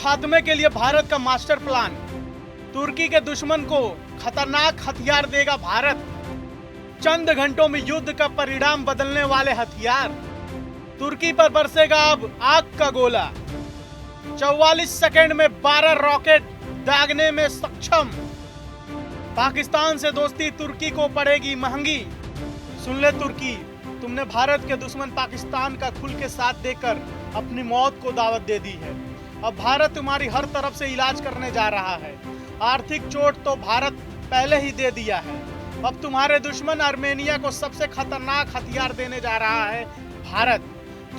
खात्मे के लिए भारत का मास्टर प्लान। तुर्की के दुश्मन को खतरनाक हथियार देगा भारत। चंद घंटों में युद्ध का परिणाम बदलने वाले हथियार। तुर्की पर बरसेगा अब आग का गोला। 44 सेकंड में 12 रॉकेट दागने में सक्षम। पाकिस्तान से दोस्ती तुर्की को पड़ेगी महंगी। सुन ले तुर्की, तुमने भारत के दुश्मन पाकिस्तान का खुल के साथ देकर अपनी मौत को दावत दे दी है। अब भारत तुम्हारी हर तरफ से इलाज करने जा रहा है। आर्थिक चोट तो भारत पहले ही दे दिया है। अब तुम्हारे दुश्मन आर्मेनिया को सबसे खतरनाक हथियार देने जा रहा है भारत,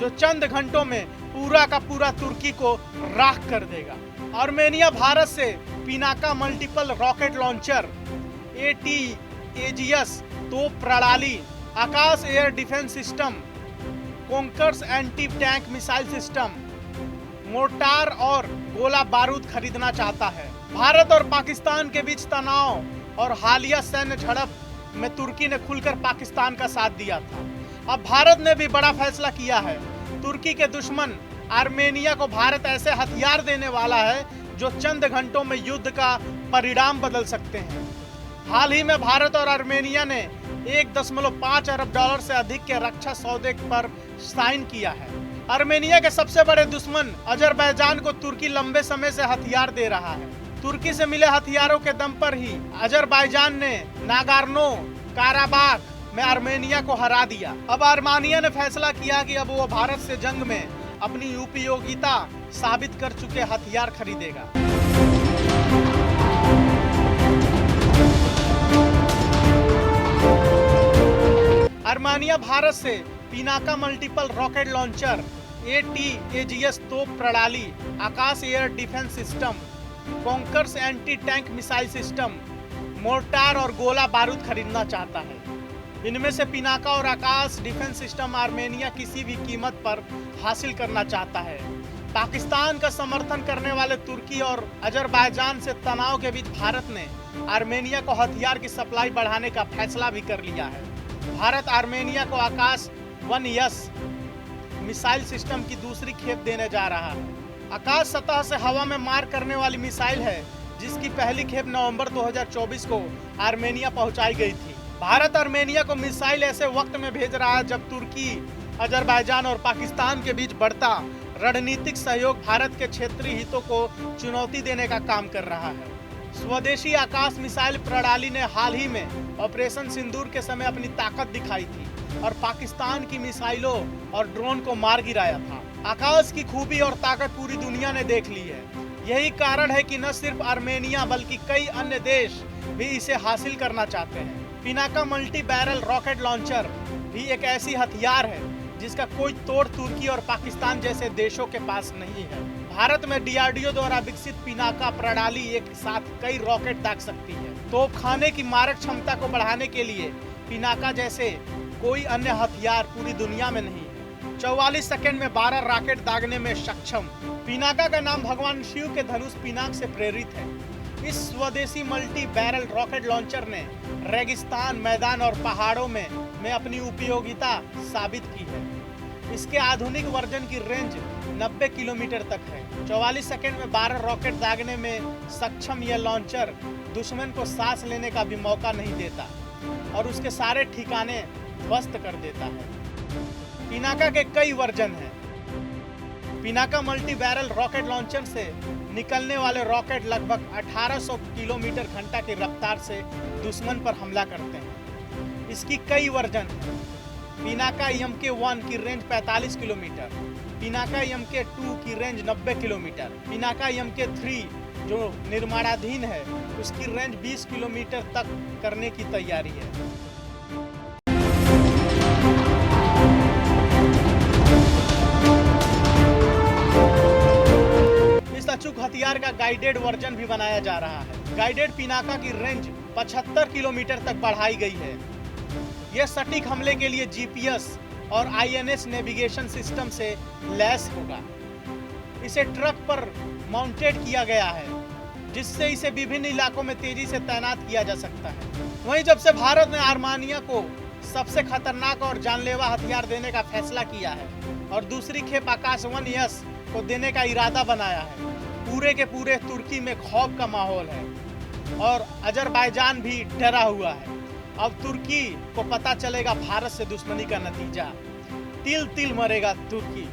जो चंद घंटों में पूरा का पूरा तुर्की को राख कर देगा। आर्मेनिया भारत से Pinaka multiple rocket launcher, ATAGS तोप प्रणाली, Akash air defence system, Konkurs anti tank missile system, mortar और गोला बारूद खरीदना चाहता है। भारत और पाकिस्तान के बीच तनाव और हालिया सैन्य झड़प में तुर्की ने खुलकर पाकिस्तान का साथ दिया था। अब भारत ने भी बड़ा फैसला किया है। तुर्की के दुश्मन आर्मेनिया को भारत ऐसे हथियार देने वाला है जो चंद घंटों में युद्ध का परिणाम बदल सकते हैं। हाल ही में भारत और आर्मेनिया ने $1.5 अरब से अधिक के रक्षा सौदे पर साइन किया है। आर्मेनिया के सबसे बड़े दुश्मन अजरबैजान को तुर्की लंबे समय से हथियार दे रहा है। तुर्की से मिले हथियारों के दम पर ही अजरबैजान ने नागोर्नो काराबाख में आर्मेनिया को हरा दिया। अब आर्मेनिया ने फैसला किया कि अब वो भारत से जंग में अपनी उपयोगिता साबित कर चुके हथियार खरीदेगा। आर्मेनिया भारत से Pinaka multiple rocket launcher, ATAGS तोप प्रणाली, Akash air defence system, Konkurs anti tank missile system, mortar और गोला बारूद खरीदना चाहता है। इनमें से पिनाका और आकाश डिफेंस सिस्टम आर्मेनिया किसी भी कीमत पर हासिल करना चाहता है। पाकिस्तान का समर्थन करने वाले तुर्की और अजरबैजान से तनाव के बीच भारत ने आर्मेनिया को हथियार की सप्लाई बढ़ाने का फैसला भी कर लिया है। भारत आर्मेनिया को आकाश 1S मिसाइल सिस्टम की दूसरी खेप देने जा रहा है। आकाश सतह से हवा में मार करने वाली मिसाइल है, जिसकी पहली खेप नवंबर 2024 को आर्मेनिया पहुंचाई गई थी। भारत आर्मेनिया को मिसाइल ऐसे वक्त में भेज रहा है जब तुर्की, अजरबैजान और पाकिस्तान के बीच बढ़ता रणनीतिक सहयोग भारत के क्षेत्रीय हितों को चुनौती देने का काम कर रहा है। स्वदेशी आकाश मिसाइल प्रणाली ने हाल ही में ऑपरेशन सिंदूर के समय अपनी ताकत दिखाई थी और पाकिस्तान की मिसाइलों और ड्रोन को मार गिराया था। आकाश की खूबी और ताकत पूरी दुनिया ने देख ली है। यही कारण है कि न सिर्फ आर्मेनिया बल्कि कई अन्य देश भी इसे हासिल करना चाहते हैं। Pinaka multi barrel rocket launcher भी एक ऐसी हथियार है जिसका कोई तोड़ तुर्की और पाकिस्तान जैसे देशों के पास नहीं है। भारत में DRDO द्वारा विकसित पिनाका प्रणाली एक साथ कई रॉकेट दाग सकती है। तोपखाने की मारक क्षमता को बढ़ाने के लिए पिनाका जैसे कोई अन्य हथियार पूरी दुनिया में नहीं है। 44 सेकंड में 12 रॉकेट दागने में सक्षम। पिनाका का नाम भगवान शिव के धनुष पिनाक से प्रेरित है। इस स्वदेशी मल्टी बैरल रॉकेट लॉन्चर ने रेगिस्तान, मैदान और पहाड़ों में अपनी उपयोगिता साबित की है। इसके आधुनिक वर्जन की रेंज 90 किलोमीटर तक है। 44 सेकंड में 12 रॉकेट दागने में सक्षम यह लॉन्चर दुश्मन को सांस लेने का भी मौका नहीं देता और उसके सारे ठिकाने ध्वस्त कर देता है। पिनाका के कई वर्जन हैं। Pinaka multi barrel rocket launcher से निकलने वाले रॉकेट लगभग 1800 किलोमीटर घंटा की रफ्तार से दुश्मन पर हमला करते हैं। इसकी कई वर्जन हैं। पिनाका MK1 की रेंज 45 किलोमीटर, पिनाका MK2 की रेंज 90 किलोमीटर, पिनाका MK3 जो निर्माणाधीन है उसकी रेंज 20 किलोमीटर तक करने की तैयारी है। इस अचूक हथियार का गाइडेड वर्जन भी बनाया जा रहा है। गाइडेड पिनाका की रेंज 75 किलोमीटर तक बढ़ाई गई है। यह सटीक हमले के लिए GPS और INS नेविगेशन सिस्टम से लैस होगा। इसे ट्रक पर माउंटेड किया गया है, जिससे इसे विभिन्न इलाकों में तेजी से तैनात किया जा सकता है। वहीं जब से भारत ने आर्मेनिया को सबसे खतरनाक और जानलेवा हथियार देने का फैसला किया है और दूसरी खेप आकाश 1S को देने का इरादा बनाया है, पूरे के पूरे तुर्की में खौफ का माहौल है और अजरबैजान भी डरा हुआ है। अब तुर्की को पता चलेगा भारत से दुश्मनी का नतीजा, तिल तिल मरेगा तुर्की।